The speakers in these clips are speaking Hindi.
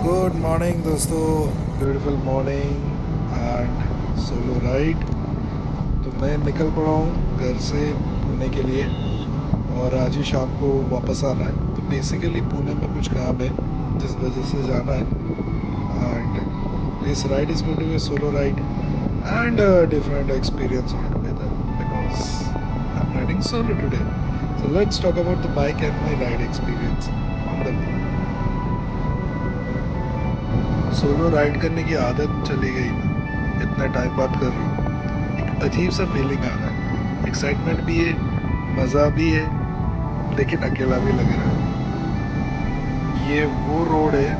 गुड मॉर्निंग दोस्तों, beautiful morning and solo ride. तो मैं निकल पड़ा हूँ घर से पुणे के लिए और आज ही शाम को वापस आना है। तो बेसिकली पुणे में कुछ काम है जिस वजह से जाना है। And this ride is going to be solo ride and different experience all together because I am riding solo today. So let's talk about the bike and my ride experience on the way. Solo ride करने की आदत चली गई ना, इतना टाइम बाद कर रहा हूँ। एक अजीब सा फीलिंग आ रहा है, एक्साइटमेंट भी है, मज़ा भी है, लेकिन अकेला भी लग रहा है। ये वो रोड है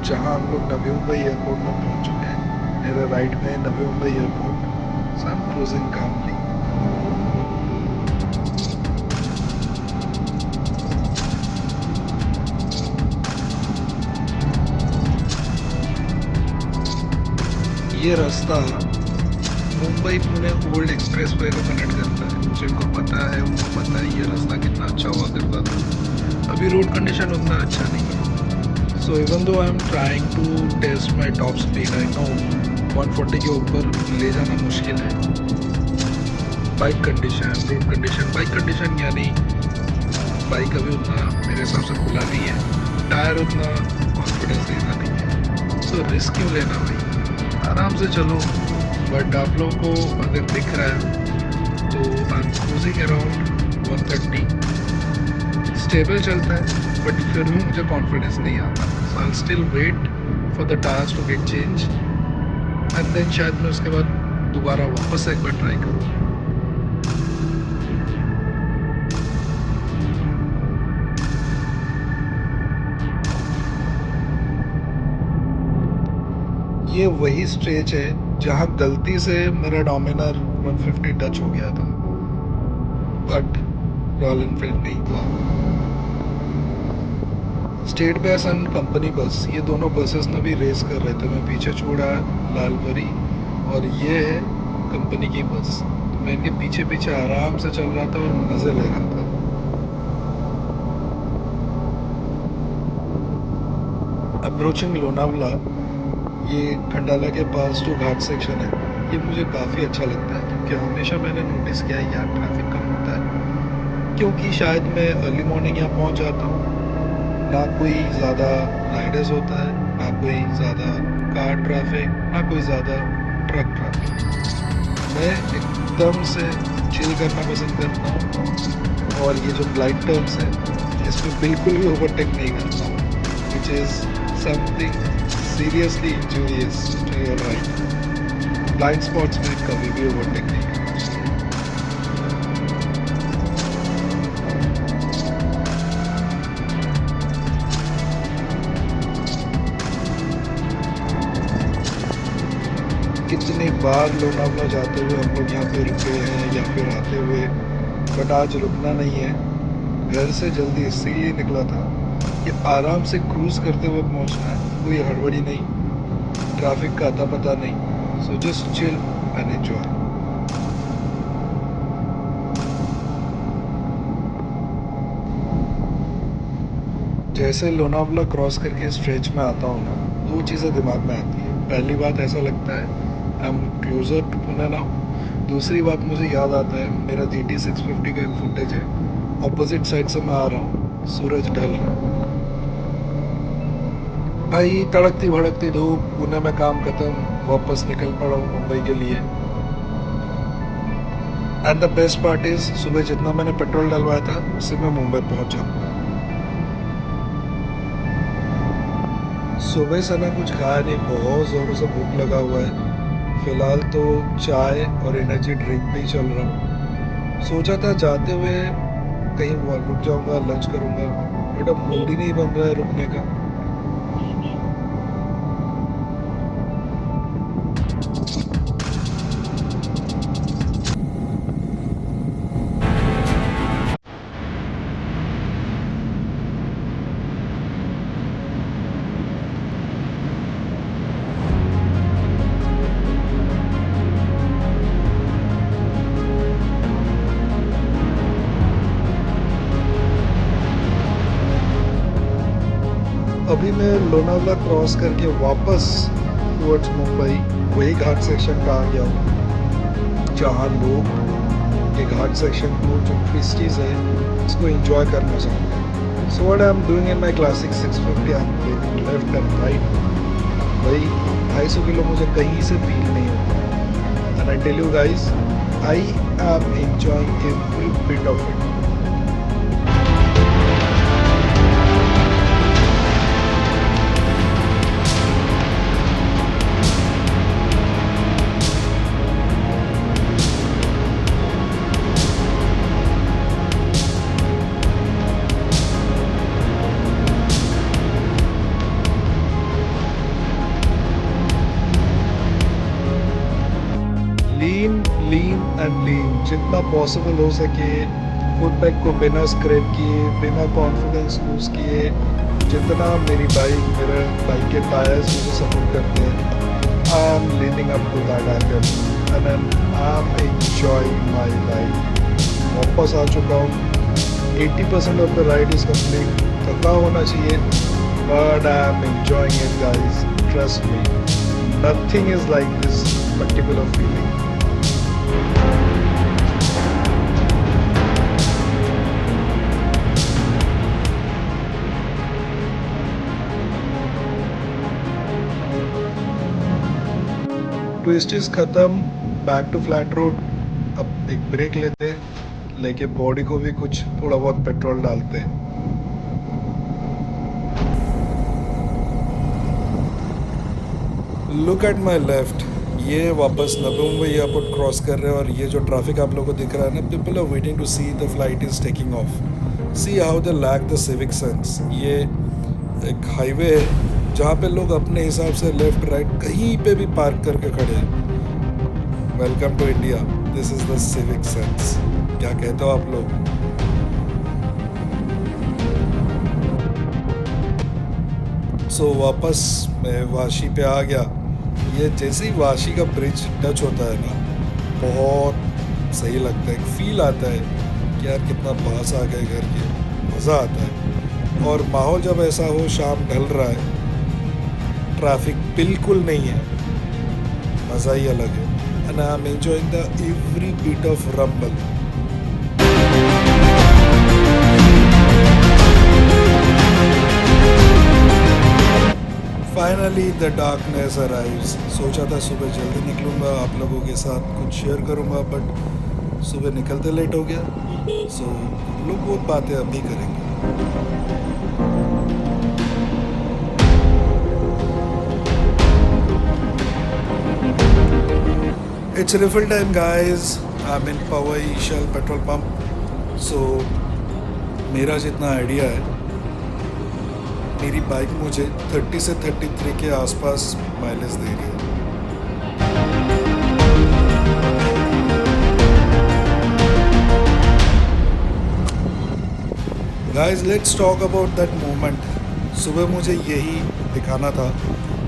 जहाँ हम लोग नवी मुंबई एयरपोर्ट में पहुँच चुके हैं। मेरा राइट में है Navi Mumbai airport. So I am cruising calmly. ये रास्ता Mumbai Pune old express way को कनेक्ट करता है। जिनको पता है उनको पता है ये रास्ता कितना अच्छा हुआ करता था। अभी रोड कंडीशन उतना अच्छा नहीं है। So even though I am trying to test my top speed, I know 140 के ऊपर ले जाना मुश्किल है। Bike condition, road condition, bike condition यानी बाइक अभी उतना मेरे हिसाब से खुला नहीं है, टायर उतना कॉन्फिडेंस देता नहीं है। तो रिस्क क्यों लेना भाई, आराम से चलो। बट आप लोगों को अगर दिख रहा है तो I am cruising around 130। Stable चलता है बट फिर भी मुझे कॉन्फिडेंस नहीं आता। So I still wait for the tyres to get change and then शायद मैं उसके बाद दोबारा वापस एक बार ट्राई करूँ। ये वही स्ट्रेच है जहाँ गलती से मेरा डोमिनर 150 टच हो गया था, बट रॉयल एनफील्ड नहीं हुआ। स्टेट बस एंड कंपनी बस, ये दोनों बसेस में भी रेस कर रहे थे। मैं पीछे छोड़ा लालपरी और ये है कंपनी की बस। तो मैं इनके पीछे पीछे आराम से चल रहा था और मज़े ले रहा था। अप्रोचिंग लोनावला, ये खंडाला के पास जो घाट सेक्शन है, ये मुझे काफ़ी अच्छा लगता है क्योंकि हमेशा मैंने नोटिस किया है यहाँ ट्रैफिक कम होता है क्योंकि शायद मैं अर्ली मॉर्निंग यहाँ पहुँच जाता हूँ। ना कोई ज़्यादा राइडर्स होता है, ना कोई ज़्यादा कार ट्रैफिक, ना कोई ज़्यादा ट्रक ट्रैफिक। मैं एकदम से चिल करना पसंद करता हूँ और ये जो ब्लाइंड टर्न्स है इसमें बिल्कुल भी ओवरटेक नहीं करता हूँ, which is something seriously injurious to your ride. Blind spots में कभी भी ओवरटेक नहीं करना चाहिए। कितनी बार लोनावला जाते हुए हम लोग यहाँ पे रुके हैं या फिर आते हुए, बट आज रुकना नहीं है। घर से जल्दी इसीलिए निकला था कि आराम से क्रूज करते हुए पहुँचना है, कोई हड़बड़ी नहीं, ट्रैफिक का अता पता नहीं। So just chill and enjoy. जैसे लोनावला क्रॉस करके स्ट्रेच में आता हूँ ना, दो चीज़ें दिमाग में आती है। पहली बात ऐसा लगता है I am closer to Pune now. दूसरी बात मुझे याद आता है मेरा GT 650 का एक फुटेज है, ऑपोजिट साइड से मैं आ रहा हूँ, सूरज ढल रहा है भाई, तड़कती भड़कती धूप, पुणे में काम खत्म, वापस निकल पड़ा हूँ मुंबई के लिए। And the best part is सुबह जितना मैंने पेट्रोल डलवाया था उससे मैं मुंबई पहुंच जाऊंगा। सुबह से ना कुछ खाया नहीं, बहुत ज़ोरों से भूख लगा हुआ है। फिलहाल तो चाय और एनर्जी ड्रिंक पे ही चल रहा हूँ। सोचा था जाते हुए कहीं रुक जाऊंगा, लंच करूंगा, बट अब मूड ही नहीं बन रहा है रुकने का। अभी मैं लोनावला क्रॉस करके वापस टुवर्ड्स मुंबई वही घाट सेक्शन का आ गया हूँ जहाँ लोग ये घाट सेक्शन को जो ट्विस्टीज है इसको एंजॉय करना चाहते हैं. So what I am doing in my classic 650 I am taking left and right. भाई 250 किलो मुझे कहीं से फील नहीं होता. And I tell you guys I am enjoying every bit of it. Lean and lean जितना पॉसिबल हो सके. फुट पैक को बिना स्क्रैप किए, बिना कॉन्फिडेंस लूज किए, जितना मेरी मेरे बाइक के टायर्स मुझे सपोर्ट करते हैं, I am leaning up to that angle and I am enjoying my ride. वापस आ चुका हूँ. 80% of the ride is complete. थका होना चाहिए but I am enjoying it guys. Trust me, nothing is like this particular feeling. Twist is खत्म. Back to flat road. अब एक ब्रेक लेते हैं, लेके बॉडी को भी कुछ थोड़ा बहुत पेट्रोल डालते हैं. Look at my left. ये वापस नवी मुंबई एयरपोर्ट क्रॉस कर रहे हैं और ये जो ट्रैफिक आप लोगों को दिख रहा है ना, people are waiting to see the flight is taking off. See how the lack the civic sense. ये एक हाईवे है जहाँ पे लोग अपने हिसाब से लेफ्ट राइट कहीं पे भी पार्क करके खड़े हैं. Welcome to India. This is the civic sense. क्या कहते हो आप लोग? सो वापस मैं वाशी पे आ गया. ये जैसे ही वाशी का ब्रिज टच होता है ना, बहुत सही लगता है. एक फील आता है कि यार कितना पास आ गए घर के. मज़ा आता है. और माहौल जब ऐसा हो, शाम ढल रहा है, ट्रैफिक बिल्कुल नहीं है, मज़ा ही अलग है. And I am enjoying the every bit of rumble. Finally the darkness arrives. सोचा था सुबह जल्दी निकलूँगा, आप लोगों के साथ कुछ शेयर करूँगा, बट सुबह निकलते लेट हो गया. सो हम लोग बहुत बातें अभी करेंगे. It's refill time guys. I'm in Powai Shell petrol pump. So मेरा जितना आइडिया है, मेरी बाइक मुझे 30 से 33 के आसपास माइलेज दे रही है. Guys, let's talk about that moment. सुबह मुझे यही दिखाना था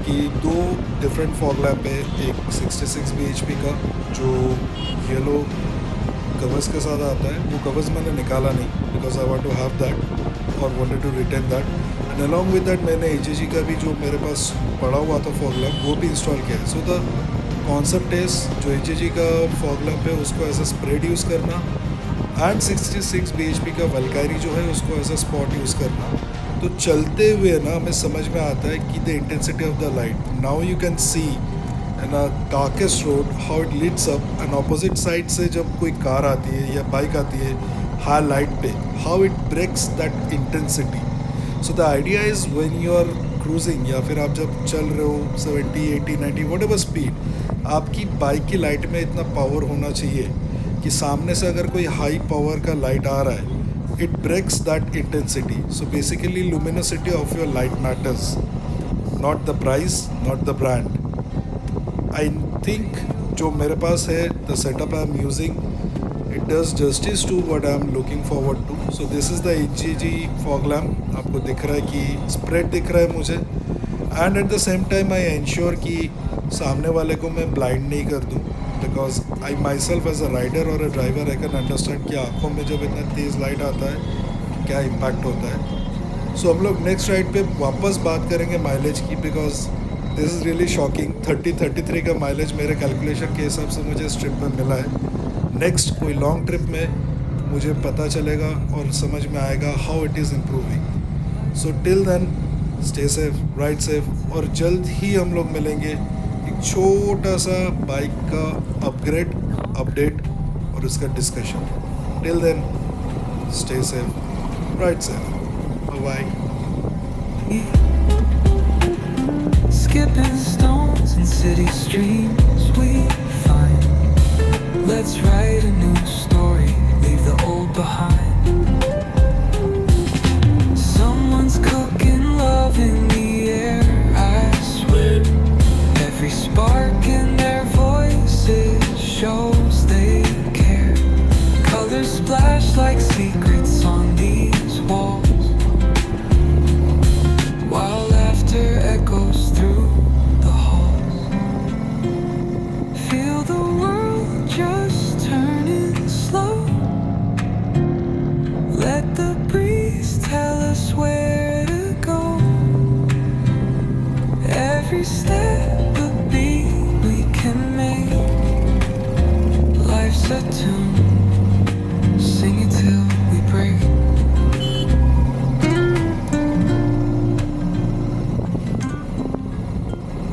कि 2 डिफरेंट फॉग लैम्प है. एक 66 bhp का जो येलो कवर्स के साथ आता है. वो कवर्स मैंने निकाला नहीं because I want to have that और wanted to retain that. And along with that मैंने AJG का भी जो मेरे पास पड़ा हुआ था फॉग लैम्प, वो भी इंस्टॉल किया है. सो द कॉन्सेप्ट इज जो AJG का फॉग लैम्प है उसको एज अ स्प्रेड यूज़ करना एंड 66 bhp का वल्कायरी जो है उसको एज अ स्पॉट यूज़ करना. तो चलते हुए ना हमें समझ में आता है कि the intensity of the light. Now you can see in a darkest road how it leads up. And opposite side से जब कोई कार आती है या बाइक आती है हाई लाइट पे, how it breaks that intensity. So the idea is when you are cruising या फिर आप जब चल रहे हो 70, 80, 90 वट एवर स्पीड, आपकी बाइक की लाइट में इतना पावर होना चाहिए कि सामने से अगर कोई हाई पावर का लाइट आ रहा है, it breaks that intensity. So basically luminosity of your light matters, not the price, not the brand. I think जो मेरे पास है, the setup I am using, it does justice to what I am looking forward to. So this is the AJG fog lamp. आपको दिख रहा है कि spread दिख रहा है मुझे, and at the same time I ensure कि सामने वाले को मैं blind नहीं कर दूँ. Because I myself as a rider और a driver I can understand कि आँखों में जब इतना तेज़ लाइट आता है क्या इम्पैक्ट होता है. सो हम लोग नेक्स्ट राइड पे वापस बात करेंगे माइलेज की, because this is really shocking. 30-33 का माइलेज मेरे कैलकुलेशन के हिसाब से मुझे इस ट्रिप में मिला है. नेक्स्ट कोई लॉन्ग ट्रिप में मुझे पता चलेगा और समझ में आएगा how it is improving. So till then stay safe, ride safe, और जल्द ही हम लोग मिलेंगे एक छोटा सा बाइक का अपग्रेड, अपडेट और उसका discussion. Till then stay safe, ride safe, bye. Skipping stones in city streams we find. Let's write a new story, leave the old behind. Someone's cooking love in the air, I swear. Every spark in their voices shows they care. Colors splash like secrets on these walls, while laughter echoes through the halls. Feel the world just turning slow. Let the breeze tell us where to go. Every step a beat we can make. Life's a tune